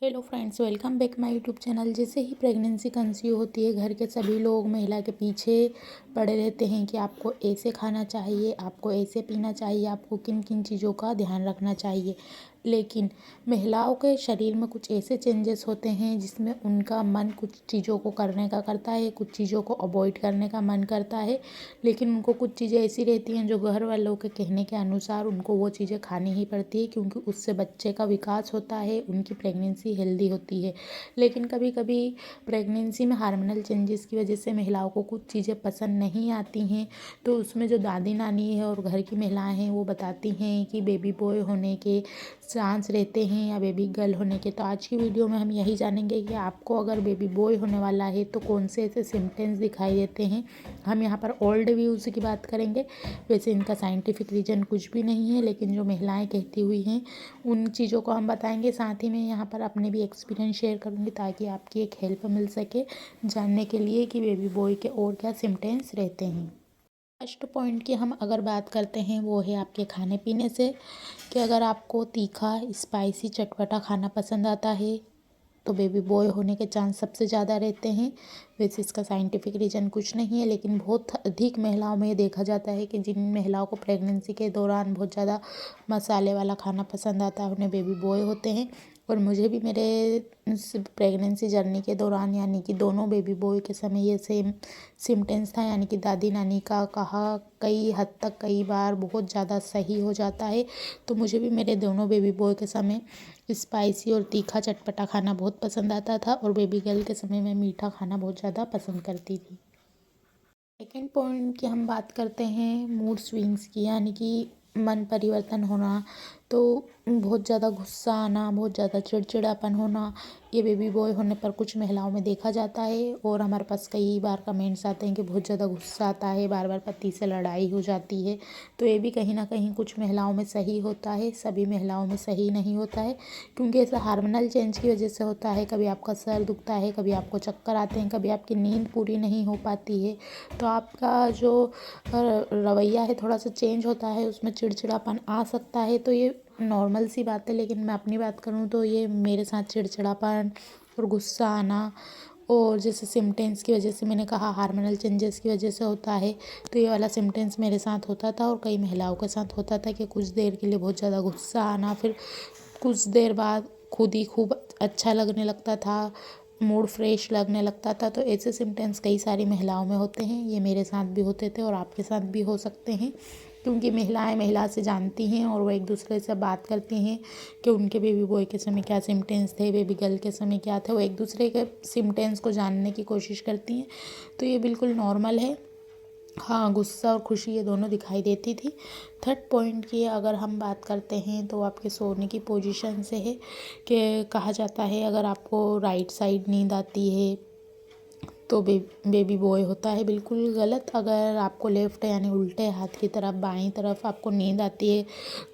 Hello friends, welcome back my YouTube channel. जैसे ही pregnancy conceive होती है, घर के सभी लोग महिला के पीछे पड़े रहते हैं कि आपको ऐसे खाना चाहिए, आपको ऐसे पीना चाहिए, आपको किन किन चीज़ों का ध्यान रखना चाहिए। लेकिन महिलाओं के शरीर में कुछ ऐसे चेंजेस होते हैं जिसमें उनका मन कुछ चीज़ों को करने का करता है, कुछ चीज़ों को अवॉइड करने का मन करता है। लेकिन उनको कुछ चीज़ें ऐसी रहती हैं जो घर वालों के कहने के अनुसार उनको वो चीज़ें खानी ही पड़ती है, क्योंकि उससे बच्चे का विकास होता है, उनकी प्रेगनेंसी हेल्दी होती है। लेकिन कभी कभी प्रेगनेंसी में हार्मोनल चेंजेस की वजह से महिलाओं को कुछ चीज़ें पसंद नहीं आती हैं। तो उसमें जो दादी नानी है और घर की महिलाएं हैं वो बताती हैं कि बेबी बॉय होने के चांस रहते हैं या बेबी गर्ल होने के। तो आज की वीडियो में हम यही जानेंगे कि आपको अगर बेबी बॉय होने वाला है तो कौन से ऐसे सिम्टम्स दिखाई देते हैं। हम यहाँ पर ओल्ड व्यूज़ की बात करेंगे। वैसे इनका साइंटिफिक रीज़न कुछ भी नहीं है, लेकिन जो महिलाएं कहती हुई हैं उन चीज़ों को हम बताएंगे। साथ ही में यहाँ पर अपने भी एक्सपीरियंस शेयर करूँगी ताकि आपकी एक हेल्प मिल सके जानने के लिए कि बेबी बॉय के और क्या सिम्टम्स रहते हैं। फर्स्ट पॉइंट की हम अगर बात करते हैं वो है आपके खाने पीने से, कि अगर आपको तीखा, स्पाइसी, चटपटा खाना पसंद आता है तो बेबी बॉय होने के चांस सबसे ज़्यादा रहते हैं। वैसे इसका साइंटिफिक रीज़न कुछ नहीं है, लेकिन बहुत अधिक महिलाओं में ये देखा जाता है कि जिन महिलाओं को प्रेगनेंसी के दौरान बहुत ज़्यादा मसाले वाला खाना पसंद आता है उन्हें बेबी बॉय होते हैं। और मुझे भी मेरे प्रेगनेंसी जर्नी के दौरान यानी कि दोनों बेबी बॉय के समय ये सेम सिम्टम्स था, यानी कि दादी नानी का कहा कई हद तक कई बार बहुत ज़्यादा सही हो जाता है। तो मुझे भी मेरे दोनों बेबी बॉय के समय स्पाइसी और तीखा चटपटा खाना बहुत पसंद आता था, और बेबी गर्ल के समय मैं मीठा खाना बहुत ज़्यादा पसंद करती थी। सेकेंड पॉइंट की हम बात करते हैं मूड स्विंग्स की, यानी कि मन परिवर्तन होना। तो बहुत ज़्यादा गुस्सा आना, बहुत ज़्यादा चिड़चिड़ापन होना, ये बेबी बॉय होने पर कुछ महिलाओं में देखा जाता है। और हमारे पास कई बार कमेंट्स आते हैं कि बहुत ज़्यादा गुस्सा आता है, बार बार पति से लड़ाई हो जाती है। तो ये भी कहीं ना कहीं कुछ महिलाओं में सही होता है, सभी महिलाओं में सही नहीं होता है, क्योंकि ऐसा हार्मोनल चेंज की वजह से होता है। कभी आपका सर दुखता है, कभी आपको चक्कर आते हैं, कभी आपकी नींद पूरी नहीं हो पाती है। तो आपका जो रवैया है थोड़ा सा चेंज होता है, उसमें चिड़चिड़ापन आ सकता है। तो ये नॉर्मल सी बात है। लेकिन मैं अपनी बात करूँ तो ये मेरे साथ चिड़चिड़ापन और गुस्सा आना, और जैसे सिम्टम्स की वजह से मैंने कहा हार्मोनल चेंजेस की वजह से होता है, तो ये वाला सिम्टम्स मेरे साथ होता था। और कई महिलाओं के साथ होता था कि कुछ देर के लिए बहुत ज़्यादा गुस्सा आना, फिर कुछ देर बाद खुद ही खूब अच्छा लगने लगता था, मूड फ्रेश लगने लगता था। तो ऐसे सिम्टम्स कई सारी महिलाओं में होते हैं। ये मेरे साथ भी होते थे और आपके साथ भी हो सकते हैं, क्योंकि महिलाएं महिला से जानती हैं और वो एक दूसरे से बात करती हैं कि उनके बेबी बॉय के समय क्या सिम्टम्स थे, बेबी गर्ल के समय क्या थे। वो एक दूसरे के सिम्टम्स को जानने की कोशिश करती हैं। तो ये बिल्कुल नॉर्मल है। हाँ, गुस्सा और खुशी ये दोनों दिखाई देती थी। थर्ड पॉइंट की अगर हम बात करते हैं तो आपके सोने की पोजीशन से है, कि कहा जाता है अगर आपको राइट साइड नींद आती है तो बेबी बॉय होता है। बिल्कुल गलत। अगर आपको लेफ़्ट यानी उल्टे हाथ की तरफ बाईं तरफ आपको नींद आती है,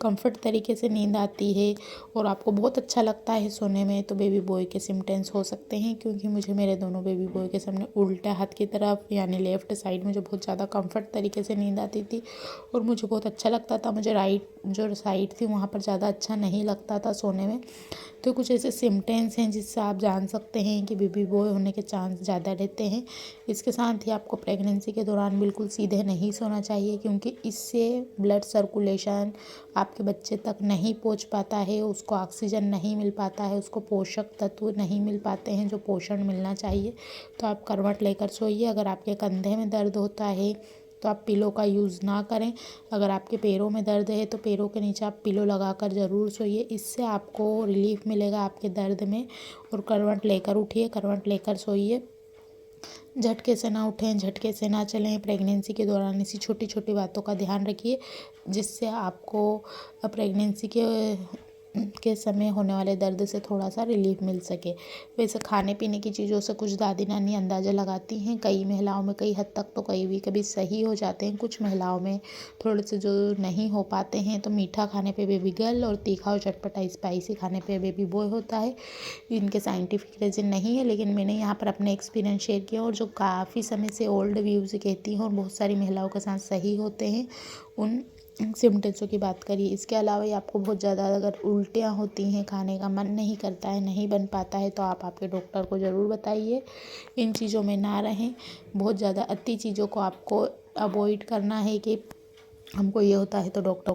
कंफर्ट तरीके से नींद आती है और आपको बहुत अच्छा लगता है सोने में, तो बेबी बॉय के सिम्टम्स हो सकते हैं। क्योंकि मुझे मेरे दोनों बेबी बॉय के सामने उल्टे हाथ की तरफ यानी लेफ़्ट साइड में जो बहुत ज़्यादा कंफर्ट तरीके से नींद आती थी और मुझे बहुत अच्छा लगता था। मुझे राइट जो साइड थी वहाँ पर ज़्यादा अच्छा नहीं लगता था सोने में। तो कुछ ऐसे सिम्टम्स हैं जिससे आप जान सकते हैं कि बेबी बॉय होने के चांस ज़्यादा रहते हैं। इसके साथ ही आपको प्रेगनेंसी के दौरान बिल्कुल सीधे नहीं सोना चाहिए, क्योंकि इससे ब्लड सर्कुलेशन आपके बच्चे तक नहीं पहुंच पाता है, उसको ऑक्सीजन नहीं मिल पाता है, उसको पोषक तत्व नहीं मिल पाते हैं जो पोषण मिलना चाहिए। तो आप करवट लेकर सोइए। अगर आपके कंधे में दर्द होता है तो आप पिलो का यूज़ ना करें। अगर आपके पैरों में दर्द है तो पैरों के नीचे आप पिलो लगाकर ज़रूर सोइए। इससे आपको रिलीफ मिलेगा आपके दर्द में। और करवट लेकर उठिए, करवट लेकर सोइए। झटके से ना उठें, झटके से ना चलें। प्रेगनेंसी के दौरान इसी छोटी छोटी बातों का ध्यान रखिए, जिससे आपको प्रेगनेंसी के समय होने वाले दर्द से थोड़ा सा रिलीफ मिल सके। वैसे खाने पीने की चीज़ों से कुछ दादी नानी अंदाज़ा लगाती हैं। कई महिलाओं में कई हद तक तो कभी सही हो जाते हैं, कुछ महिलाओं में थोड़े से जो नहीं हो पाते हैं। तो मीठा खाने पे बेबी गर्ल और तीखा और चटपटा स्पाइसी खाने पे बेबी बॉय होता है। इनके साइंटिफिक रीज़न नहीं है, लेकिन मैंने यहाँ पर अपने एक्सपीरियंस शेयर किया और जो काफ़ी समय से ओल्ड व्यूज़ कहती हैं और बहुत सारी महिलाओं के साथ सही होते हैं, उन सिम्टम्सों की बात करी। इसके अलावा ही आपको बहुत ज़्यादा अगर उल्टियाँ होती हैं, खाने का मन नहीं करता है, नहीं बन पाता है, तो आप आपके डॉक्टर को ज़रूर बताइए। इन चीज़ों में ना रहें। बहुत ज़्यादा अति चीज़ों को आपको अवॉइड करना है कि हमको ये होता है तो डॉक्टर